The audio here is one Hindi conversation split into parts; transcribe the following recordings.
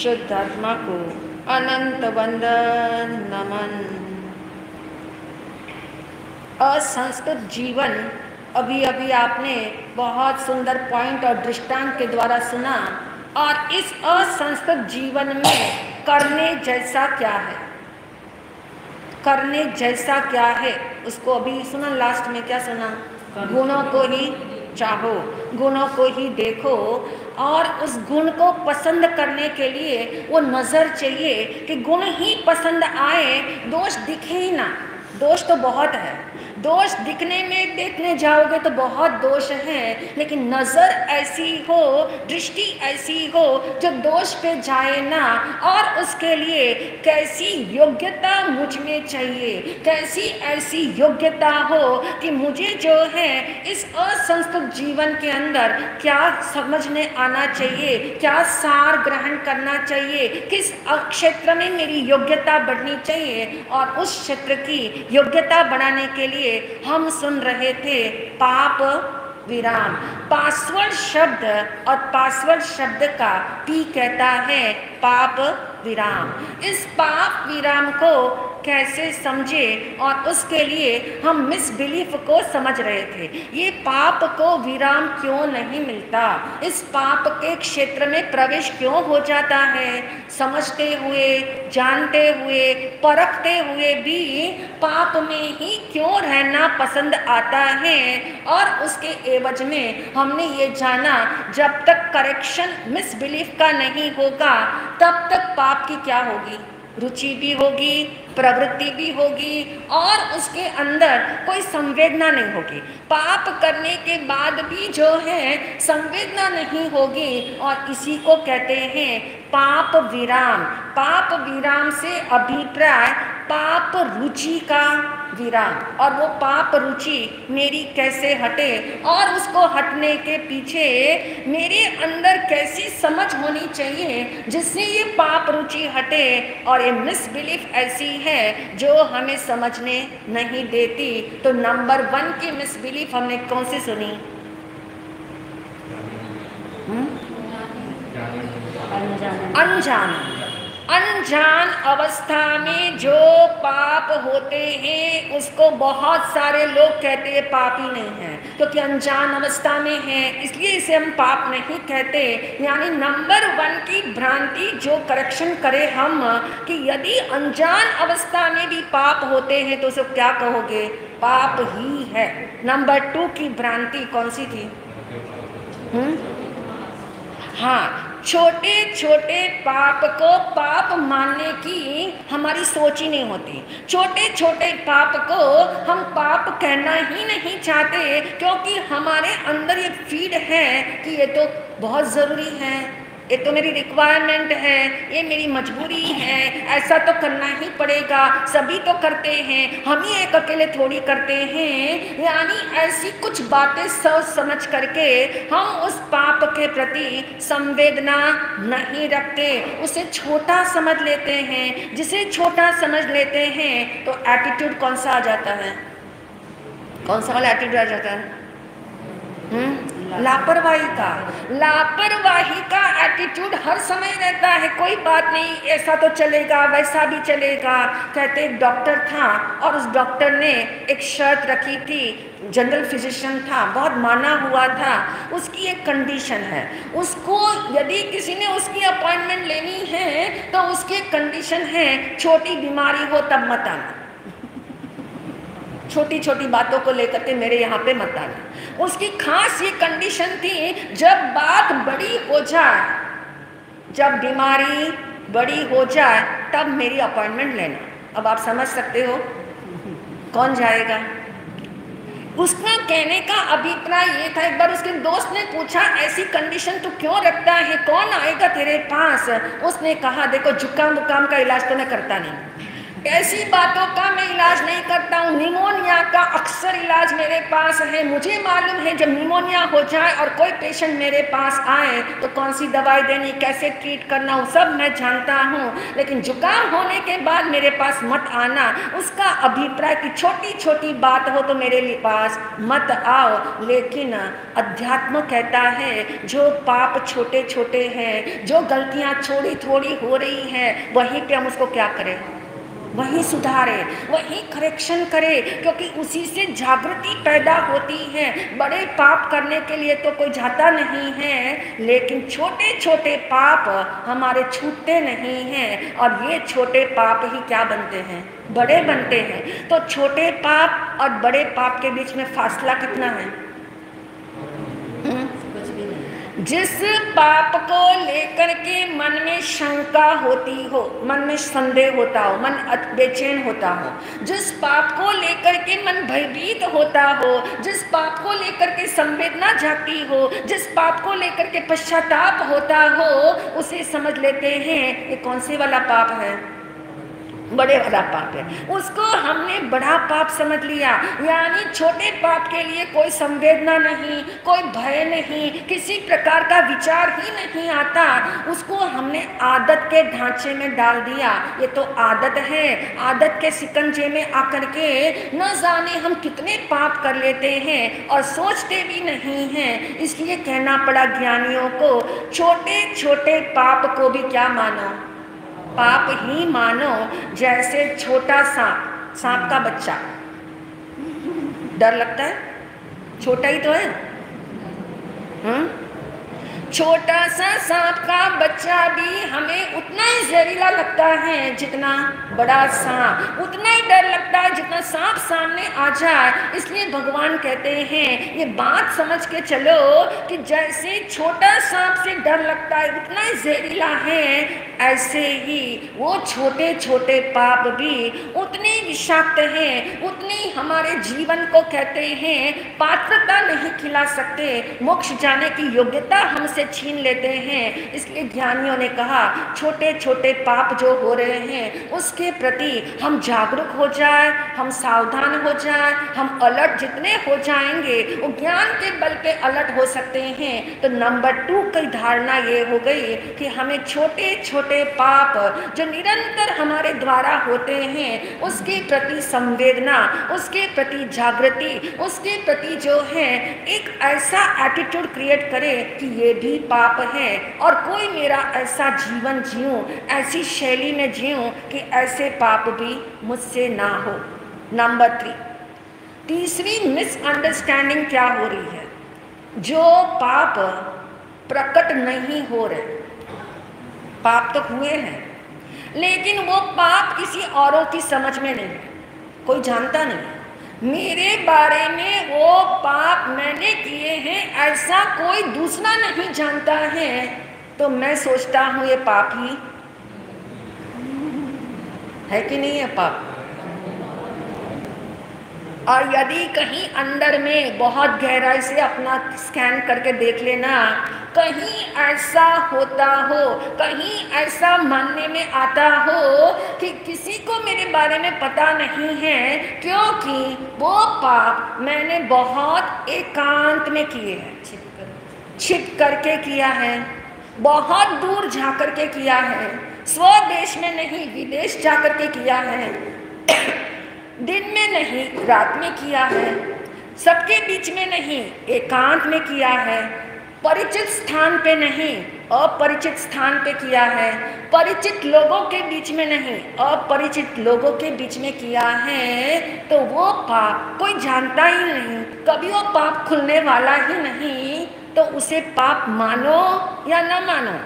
शुद्ध आत्मा को अनंत वंदन नमन। असंस्कृत जीवन, अभी अभी आपने बहुत सुंदर पॉइंट और दृष्टांत के द्वारा सुना। और इस असंस्कृत जीवन में करने जैसा क्या है, करने जैसा क्या है उसको अभी सुना। लास्ट में क्या सुना? गुणों को ही चाहो, गुणों को ही देखो। और उस गुण को पसंद करने के लिए वो नज़र चाहिए कि गुण ही पसंद आए, दोष दिखे ही ना। दोष तो बहुत है, दोष दिखने में देखने जाओगे तो बहुत दोष हैं, लेकिन नज़र ऐसी हो, दृष्टि ऐसी हो जो दोष पे जाए ना। और उसके लिए कैसी योग्यता मुझ में चाहिए, कैसी ऐसी योग्यता हो कि मुझे जो है इस असंस्कृत जीवन के अंदर क्या समझने आना चाहिए, क्या सार ग्रहण करना चाहिए, किस क्षेत्र में मेरी योग्यता बढ़नी चाहिए। और उस क्षेत्र की योग्यता बढ़ाने के लिए हम सुन रहे थे पाप विराम। पासवर्ड शब्द, और पासवर्ड शब्द का पी कहता है पाप विराम। इस पाप विराम को कैसे समझे, और उसके लिए हम मिसबिलीफ को समझ रहे थे। ये पाप को विराम क्यों नहीं मिलता, इस पाप के क्षेत्र में प्रवेश क्यों हो जाता है, समझते हुए, जानते हुए, परखते हुए भी पाप में ही क्यों रहना पसंद आता है। और उसके एवज में हमने ये जाना, जब तक करेक्शन मिसबिलीफ का नहीं होगा तब तक पाप की क्या होगी, रुचि भी होगी, प्रवृत्ति भी होगी, और उसके अंदर कोई संवेदना नहीं होगी। पाप करने के बाद भी जो है संवेदना नहीं होगी, और इसी को कहते हैं पाप विराम। पाप विराम से अभिप्राय पाप रुचि का विराम। और वो पाप रुचि मेरी कैसे हटे, और उसको हटने के पीछे मेरे अंदर कैसी समझ होनी चाहिए जिससे ये पाप रुचि हटे। और ये मिसबिलीफ ऐसी है जो हमें समझने नहीं देती। तो नंबर 1 की मिसबिलीफ हमने कौन सी सुनी? अनजान। अनजान अवस्था में जो पाप होते हैं उसको बहुत सारे लोग कहते हैं पाप ही नहीं है, क्योंकि अनजान अवस्था में है इसलिए इसे हम पाप नहीं कहते। यानी नंबर 1 की भ्रांति जो करेक्शन करे हम, कि यदि अनजान अवस्था में भी पाप होते हैं तो उसे क्या कहोगे? पाप ही है। नंबर 2 की भ्रांति कौन सी थी? हाँ, छोटे छोटे पाप को पाप मानने की हमारी सोच ही नहीं होती। छोटे छोटे पाप को हम पाप कहना ही नहीं चाहते, क्योंकि हमारे अंदर ये फीड है कि ये तो बहुत ज़रूरी है, ये तो मेरी रिक्वायरमेंट है, ये मेरी मजबूरी है, ऐसा तो करना ही पड़ेगा, सभी तो करते हैं, हम ही एक अकेले थोड़ी करते हैं। यानी ऐसी कुछ बातें सोच समझ करके हम उस पाप के प्रति संवेदना नहीं रखते, उसे छोटा समझ लेते हैं। जिसे छोटा समझ लेते हैं तो एटीट्यूड कौन सा आ जाता है? कौन सा वाला एटीट्यूड आ जाता है? लापरवाही का। लापरवाही का एटीट्यूड हर समय रहता है। कोई बात नहीं, ऐसा तो चलेगा, वैसा भी चलेगा। कहते एक डॉक्टर था, और उस डॉक्टर ने एक शर्त रखी थी, जनरल फिजिशियन था, बहुत माना हुआ था। उसकी एक कंडीशन है, उसको यदि किसी ने उसकी अपॉइंटमेंट लेनी है तो उसकी एक कंडीशन है, छोटी बीमारी हो तब मत आना, छोटी छोटी बातों को लेकर के मेरे यहाँ पे मत आना। उसकी खास ये कंडीशन थी, जब बात बड़ी हो जाए, जब बीमारी बड़ी हो जाए तब मेरी अपॉइंटमेंट लेना। अब आप समझ सकते हो कौन जाएगा। उसका कहने का अभिप्राय ये था, एक बार उसके दोस्त ने पूछा ऐसी कंडीशन तो क्यों रखता है, कौन आएगा तेरे पास? उसने कहा देखो, जुकाम बुकाम का इलाज तो मैं करता नहीं, ऐसी बातों का मैं इलाज नहीं करता हूँ, निमोनिया निमोनिया का अक्सर इलाज मेरे पास है। मुझे मालूम है जब निमोनिया हो जाए और कोई पेशेंट मेरे पास आए तो कौन सी दवाई देनी, कैसे ट्रीट करना, वो सब मैं जानता हूँ। लेकिन जुकाम होने के बाद मेरे पास मत आना। उसका अभिप्राय कि छोटी छोटी बात हो तो मेरे पास मत आओ। लेकिन अध्यात्म कहता है जो पाप छोटे छोटे हैं, जो गलतियाँ थोड़ी थोड़ी हो रही हैं, वहीं पे हम उसको क्या करें, वही सुधारे, वही करेक्शन करे, क्योंकि उसी से जागृति पैदा होती है। बड़े पाप करने के लिए तो कोई जाता नहीं है, लेकिन छोटे छोटे पाप हमारे छूटते नहीं हैं, और ये छोटे पाप ही क्या बनते हैं, बड़े बनते हैं। तो छोटे पाप और बड़े पाप के बीच में फासला कितना है? जिस पाप को लेकर के मन में शंका होती हो, मन में संदेह होता हो, मन बेचैन होता हो, जिस पाप को लेकर के मन भयभीत होता हो, जिस पाप को लेकर के संवेदना जागती हो, जिस पाप को लेकर के पश्चाताप होता हो, उसे समझ लेते हैं ये कौन से वाला पाप है, बड़े वाला पाप है। उसको हमने बड़ा पाप समझ लिया, यानी छोटे पाप के लिए कोई संवेदना नहीं, कोई भय नहीं, किसी प्रकार का विचार ही नहीं आता। उसको हमने आदत के ढांचे में डाल दिया। ये तो आदत है, आदत के सिकंजे में आकर के न जाने हम कितने पाप कर लेते हैं और सोचते भी नहीं हैं। इसलिए कहना पड़ा ज्ञानियों को, छोटे छोटे पाप को भी क्या मानो, पाप ही मानो। जैसे छोटा सांप, सांप का बच्चा डर लगता है, छोटा ही तो है, छोटा सा सांप का बच्चा भी हमें उतना ही जहरीला लगता है जितना बड़ा सांप, उतना ही डर लगता है जितना सांप सामने आ जाए। इसलिए भगवान कहते हैं ये बात समझ के चलो कि जैसे छोटा सांप से डर लगता है उतना ही जहरीला है, ऐसे ही वो छोटे छोटे पाप भी उतने विषाक्त हैं, उतनी हमारे जीवन को कहते हैं पात्रता नहीं खिला सकते, मोक्ष जाने की योग्यता हमसे छीन लेते हैं। इसलिए ज्ञानियों ने कहा छोटे छोटे पाप जो हो रहे हैं उसके प्रति हम जागरूक हो जाए, हम सावधान हो जाए, हम अलर्ट जितने हो जाएंगे वो ज्ञान के बल पे अलर्ट हो सकते हैं। तो नंबर 2 की धारणा ये हो गई कि हमें छोटे छोटे पाप जो निरंतर हमारे द्वारा होते हैं उसके प्रति संवेदना, उसके प्रति जागृति, उसके प्रति जो है एक ऐसा एटीट्यूड क्रिएट करे कि ये भी पाप है और कोई मेरा ऐसा जीवन जीऊं, ऐसी शैली में जीऊं कि ऐसे पाप भी मुझसे ना हो। नंबर 3, तीसरी मिसअंडरस्टैंडिंग क्या हो रही है, जो पाप प्रकट नहीं हो रहे, पाप तो हुए हैं लेकिन वो पाप किसी औरों की समझ में नहीं, कोई जानता नहीं मेरे बारे में वो पाप मैंने किए हैं, ऐसा कोई दूसरा नहीं जानता है। तो मैं सोचता हूँ ये पाप ही है कि नहीं है पाप। और यदि कहीं अंदर में बहुत गहराई से अपना स्कैन करके देख लेना, कहीं ऐसा होता हो, कहीं ऐसा मानने में आता हो कि किसी को मेरे बारे में पता नहीं है, क्योंकि वो पाप मैंने बहुत एकांत में किए हैं, छिप करके किया है, बहुत दूर जा कर के किया है, स्वदेश में नहीं विदेश जा कर के किया है, दिन में नहीं रात में किया है, सबके बीच में नहीं एकांत में किया है, परिचित स्थान पे नहीं अपरिचित स्थान पे किया है, परिचित लोगों के बीच में नहीं अपरिचित लोगों के बीच में किया है। तो वो पाप कोई जानता ही नहीं, कभी वो पाप खुलने वाला ही नहीं, तो उसे पाप मानो या न मानो।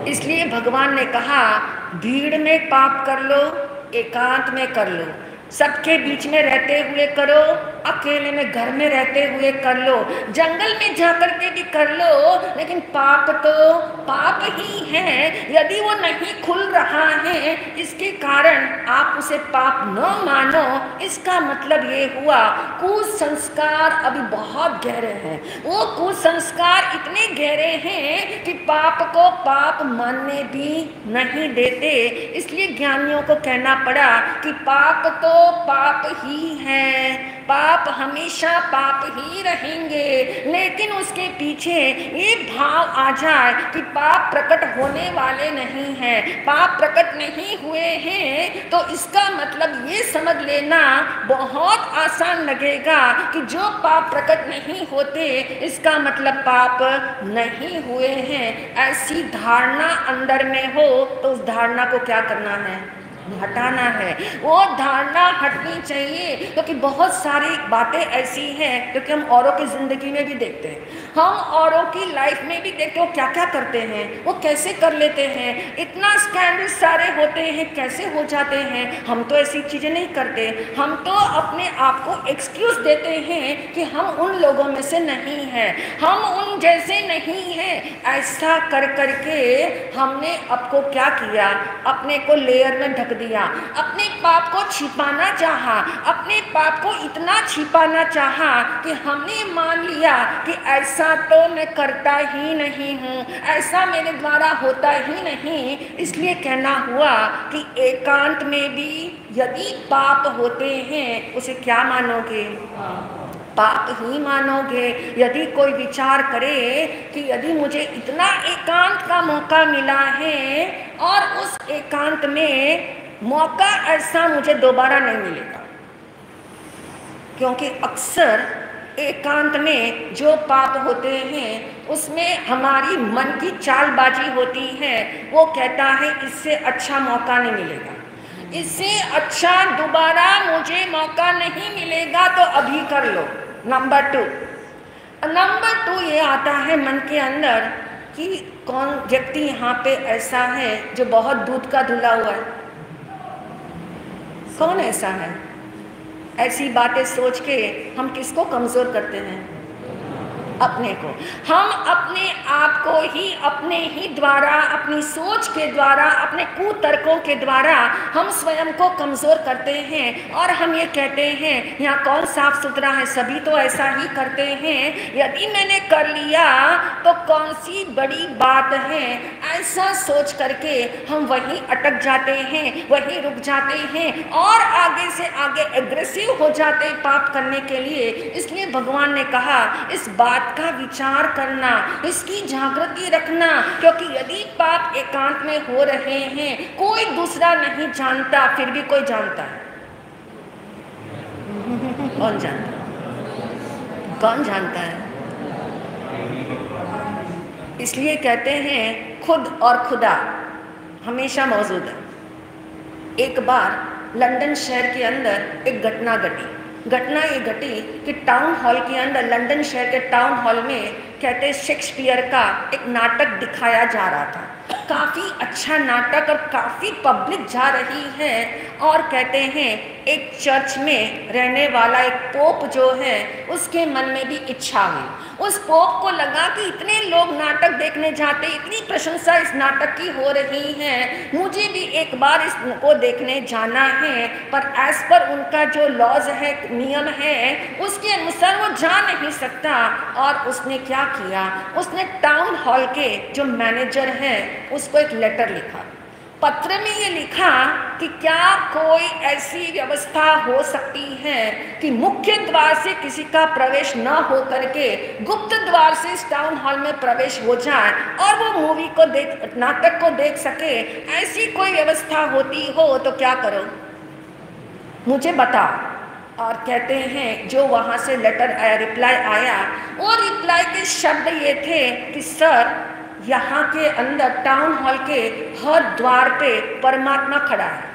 इसलिए भगवान ने कहा भीड़ में पाप कर लो, एकांत में कर लो, सबके बीच में रहते हुए करो अकेले में घर में रहते हुए कर लो, जंगल में जाकर के भी कर लो, लेकिन पाप तो पाप ही है। यदि वो नहीं खुल रहा है, इसके कारण आप उसे पाप न मानो, इसका मतलब ये हुआ कुसंस्कार अभी बहुत गहरे हैं। वो कुसंस्कार इतने गहरे हैं कि पाप को पाप मानने भी नहीं देते। इसलिए ज्ञानियों को कहना पड़ा कि पाप तो पाप ही है, पाप हमेशा पाप ही रहेंगे। लेकिन उसके पीछे ये भाव आ जाए कि पाप प्रकट होने वाले नहीं हैं, पाप प्रकट नहीं हुए हैं, तो इसका मतलब ये समझ लेना बहुत आसान लगेगा कि जो पाप प्रकट नहीं होते इसका मतलब पाप नहीं हुए हैं। ऐसी धारणा अंदर में हो तो उस धारणा को क्या करना है? हटाना है। वो धारणा हटनी चाहिए, क्योंकि बहुत सारी बातें ऐसी हैं क्योंकि हम औरों की जिंदगी में भी देखते हैं, हम औरों की लाइफ में भी देखते हैं वो क्या क्या करते हैं, वो कैसे कर लेते हैं, इतना स्कैंडल सारे होते हैं, कैसे हो जाते हैं। हम तो ऐसी चीजें नहीं करते, हम तो अपने आप को एक्सक्यूज देते हैं कि हम उन लोगों में से नहीं हैं, हम उन जैसे नहीं हैं। ऐसा कर करके हमने आपको क्या किया? अपने को लेयर में ढक दिया, अपने पाप को छिपाना चाहा, अपने पाप को इतना छिपाना चाहा कि हमने मान लिया कि ऐसा तो मैं करता ही नहीं हूँ, ऐसा मेरे द्वारा होता ही नहीं। इसलिए कहना हुआ कि एकांत में भी यदि पाप होते हैं उसे क्या मानोगे? पाप ही मानोगे। यदि कोई विचार करे कि यदि मुझे इतना एकांत का मौका मिला है और उस एकांत में मौका ऐसा मुझे दोबारा नहीं मिलेगा, क्योंकि अक्सर एकांत में जो पाप होते हैं उसमें हमारी मन की चालबाजी होती है। वो कहता है इससे अच्छा मौका नहीं मिलेगा, इससे अच्छा दोबारा मुझे मौका नहीं मिलेगा, तो अभी कर लो। नंबर टू ये आता है मन के अंदर कि कौन व्यक्ति यहाँ पे ऐसा है जो बहुत दूध का धुला हुआ है? कौन ऐसा है? ऐसी बातें सोच के हम किसको कमजोर करते हैं? अपने को। हम अपने आप को ही अपने ही द्वारा, अपनी सोच के द्वारा, अपने कुतर्कों के द्वारा हम स्वयं को कमजोर करते हैं और हम ये कहते हैं यहाँ कौन साफ सुथरा है, सभी तो ऐसा ही करते हैं, यदि मैंने कर लिया तो कौन सी बड़ी बात है। ऐसा सोच करके हम वहीं अटक जाते हैं, वहीं रुक जाते हैं और आगे से आगे एग्रेसिव हो जाते हैं पाप करने के लिए। इसलिए भगवान ने कहा इस बात का विचार करना, इसकी जागृति रखना, क्योंकि यदि पाप एकांत में हो रहे हैं, कोई दूसरा नहीं जानता, फिर भी कोई जानता है। कौन जानता? कौन जानता है? इसलिए कहते हैं खुद और खुदा हमेशा मौजूद है। एक बार लंदन शहर के अंदर एक घटना ये घटी कि टाउन हॉल के अंदर, लंदन शहर के टाउन हॉल में कहते शेक्सपियर का एक नाटक दिखाया जा रहा था। काफ़ी अच्छा नाटक और काफ़ी पब्लिक जा रही है और कहते हैं एक चर्च में रहने वाला एक पोप जो है उसके मन में भी इच्छा हुई। उस पोप को लगा कि इतने लोग नाटक देखने जाते, इतनी प्रशंसा इस नाटक की हो रही है, मुझे भी एक बार इसको देखने जाना है। पर एज पर उनका जो लॉज है, नियम है, उसके अनुसार वो जा नहीं सकता। और उसने क्या किया, उसने टाउन हॉल के जो मैनेजर हैं उसको एक लेटर लिखा। पत्र में ये लिखा कि क्या कोई ऐसी व्यवस्था हो सकती है कि मुख्य द्वार से किसी का प्रवेश न हो करके गुप्त द्वार से इस टाउन हॉल में प्रवेश हो जाए और वो मूवी को देख, नाटक को देख सके। ऐसी कोई व्यवस्था होती हो तो क्या करो, मुझे बताओ। और कहते हैं जो वहाँ से लेटर आया, रिप्लाई आया, वो रिप्लाई के शब्द ये थे कि सर, यहाँ के अंदर टाउन हॉल के हर द्वार पे परमात्मा खड़ा है,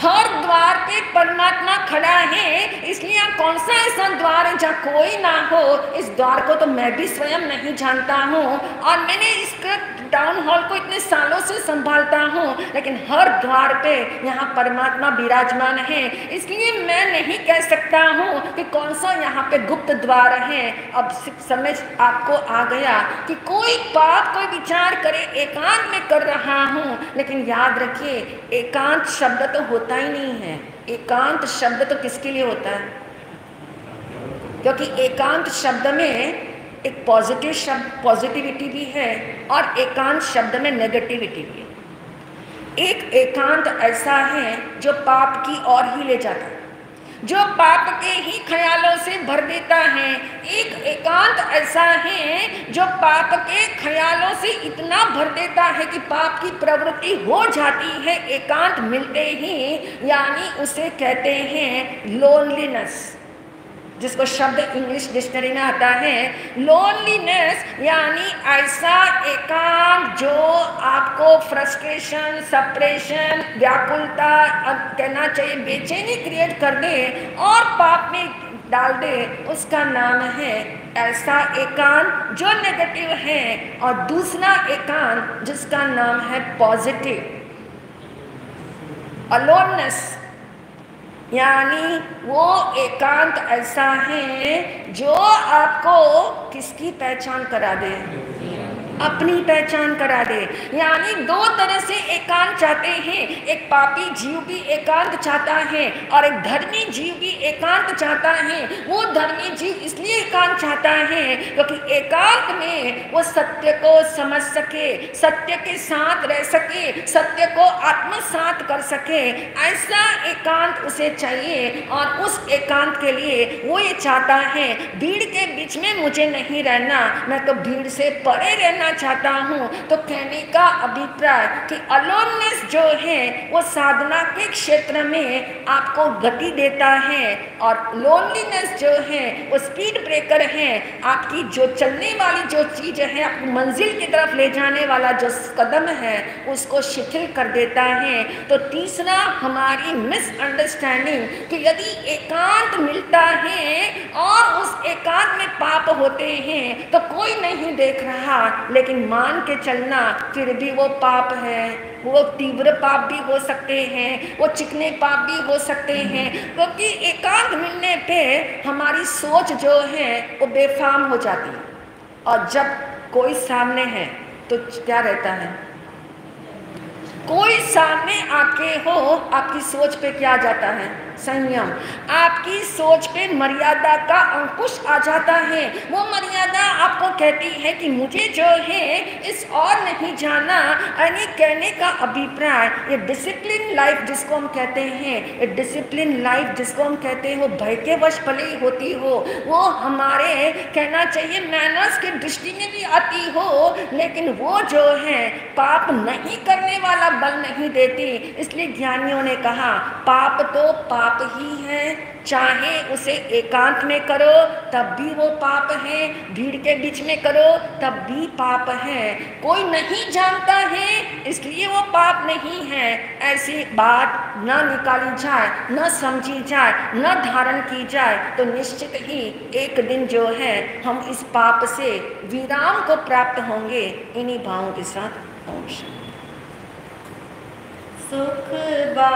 हर द्वार पे परमात्मा खड़ा है। इसलिए कौन सा ऐसा द्वार है जहाँ कोई ना हो, इस द्वार को तो मैं भी स्वयं नहीं जानता हूँ और मैंने इसका टाउन हॉल को इतने सालों से संभालता हूँ, लेकिन हर द्वार पे यहाँ परमात्मा विराजमान है, इसलिए मैं नहीं कह सकता हूँ कि कौन सा यहाँ पे गुप्त द्वार है। अब समझ आपको आ गया कि कोई पाप कोई विचार करे एकांत में कर रहा हूँ, लेकिन याद रखिए एकांत शब्द तो होता ही नहीं है। एकांत शब्द तो किसके लिए होता है? क्योंकि एकांत शब्द में एक पॉजिटिव शब्द पॉजिटिविटी भी है और एकांत शब्द में नेगेटिविटी भी है। एक एकांत ऐसा है जो पाप की ओर ही ले जाता है, जो पाप के ही ख्यालों से भर देता है। एक एकांत ऐसा है जो पाप के ख्यालों से इतना भर देता है कि पाप की प्रवृत्ति हो जाती है एकांत मिलते ही, यानी उसे कहते हैं लोनलीनेस, जिसको शब्द इंग्लिश डिक्शनरी में आता है लोनलीनेस, यानी ऐसा एकांत जो आपको फ्रस्ट्रेशन, सप्रेशन, व्याकुलता, कहना चाहिए बेचैनी क्रिएट कर दे और पाप में डाल दे, उसका नाम है ऐसा एकांत जो नेगेटिव है। और दूसरा एकांत जिसका नाम है पॉजिटिव अलोननेस, यानी वो एकांत ऐसा है जो आपको किसकी पहचान करा दे? अपनी पहचान करा दे। यानी दो तरह से एकांत चाहते हैं, एक पापी जीव भी एकांत चाहता है और एक धर्मी जीव भी एकांत चाहता है। वो धर्मी जीव इसलिए एकांत चाहता है क्योंकि एकांत में वो सत्य को समझ सके, सत्य के साथ रह सके, सत्य को आत्मसात कर सके, ऐसा एकांत उसे चाहिए। और उस एकांत के लिए वो ये चाहता है भीड़ के बीच में मुझे नहीं रहना, मैं तो भीड़ से परे रहना चाहता हूं। तो कहने का अभिप्राय कि अलोननेस जो है वो साधना के क्षेत्र में आपको गति देता है और लोनलीनेस जो है वो स्पीड ब्रेकर है, आपकी जो चलने वाली जो चीज है, आपको मंजिल की तरफ ले जाने वाला जो कदम है उसको शिथिल कर देता है। तो तीसरा हमारी मिसअंडरस्टैंडिंग कि यदि एकांत मिलता है और उस एकांत में पाप होते हैं तो कोई नहीं देख रहा, लेकिन मान के चलना फिर भी वो पाप है। वो तीव्र पाप भी हो सकते हैं, वो चिकने पाप भी हो सकते हैं, क्योंकि एकांत मिलने पे हमारी सोच जो है वो बेफाम हो जाती है। और जब कोई सामने है तो क्या रहता है? कोई सामने आके हो, आपकी सोच पे क्या आ जाता है? संयम। आपकी सोच पे मर्यादा का अंकुश आ जाता है। वो मर्यादा आपको कहती है कि मुझे जो है इस और नहीं जाना। यानी कहने का अभिप्राय ये डिसिप्लिन लाइफ जिसको हम कहते हैं, ये डिसिप्लिन लाइफ जिसको हम कहते हैं, वो भय के वश भले ही होती हो, वो हमारे कहना चाहिए मैनर्स की दृष्टि में भी आती हो, लेकिन वो जो है पाप नहीं करने वाला बल नहीं देती। इसलिए ज्ञानियों ने कहा पाप तो पाप ही है, चाहे उसे एकांत में करो तब भी वो पाप है, भीड़ के बीच में करो तब भी पाप है। कोई नहीं जानता है इसलिए वो पाप नहीं है, ऐसी बात न निकाली जाए, न समझी जाए, न धारण की जाए तो निश्चित ही एक दिन जो है हम इस पाप से विराम को प्राप्त होंगे। इन्हीं भावों के साथ ओम शांति। सुख बा